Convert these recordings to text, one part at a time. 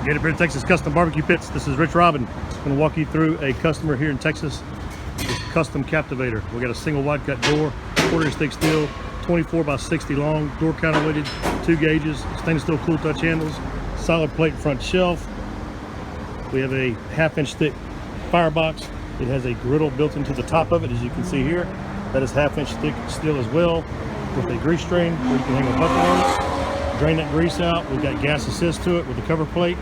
Gator Pit, Texas Custom Barbecue Pits. This is Rich Robin. I'm going to walk you through a customer here in Texas. It's custom Captivator. We got a single wide cut door, 1/4 thick steel, 24 by 60 long, door counterweighted, 2 gauges, stainless steel cool touch handles, solid plate front shelf. We have a 1/2 inch thick firebox. It has a griddle built into the top of it, as you can see here. That is 1/2 inch thick steel as well, with a grease drain where you can hang a bucket on it. Drain that grease out. We've got gas assist to it with the cover plate,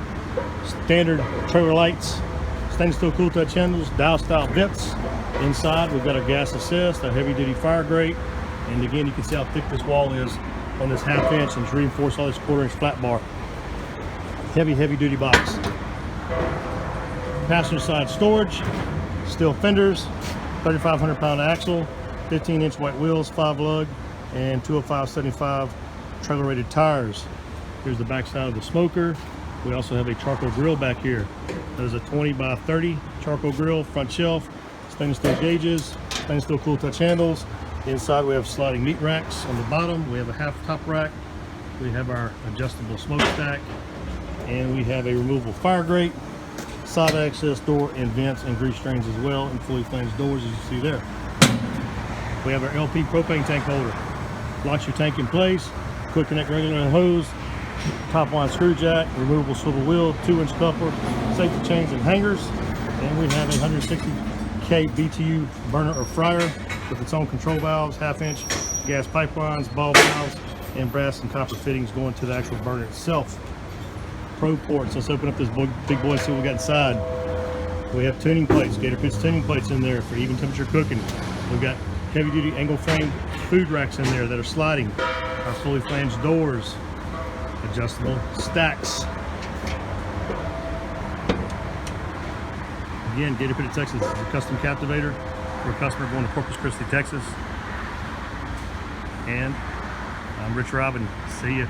standard trailer lights, stainless steel cool touch handles, dial style vents. Inside we've got a gas assist, a heavy duty fire grate, and again you can see how thick this wall is on this 1/2 inch, and it's reinforced all this 1/4 inch flat bar. Heavy duty box. Passenger side storage, steel fenders, 3,500 pound axle, 15 inch white wheels, 5 lug, and 205/75 trailer rated tires. Here's the back side of the smoker. We also have a charcoal grill back here. There's a 20 by 30 charcoal grill, front shelf, stainless steel gauges, stainless steel cool touch handles. Inside we have sliding meat racks on the bottom. We have a 1/2 top rack. We have our adjustable smokestack, and we have a removable fire grate, side access door, and vents and grease drains as well, and fully flanged doors as you see there. We have our LP propane tank holder. Locks your tank in place, quick connect regular hose, top line screw jack, removable swivel wheel, 2 inch coupler, safety chains and hangers, and we have a 160K BTU burner or fryer with its own control valves, 1/2 inch gas pipelines, ball valves, and brass and copper fittings going to the actual burner itself. Pro ports. Let's open up this big boy and see what we got inside. We have tuning plates, Gator Pit's tuning plates in there for even temperature cooking. We've got heavy duty angle frame food racks in there that are sliding. Our fully flanged doors, adjustable stacks. Again, Gator Pit, Texas is a custom Captivator. We're a customer going to Corpus Christi, Texas. And I'm Rich Robin. See ya.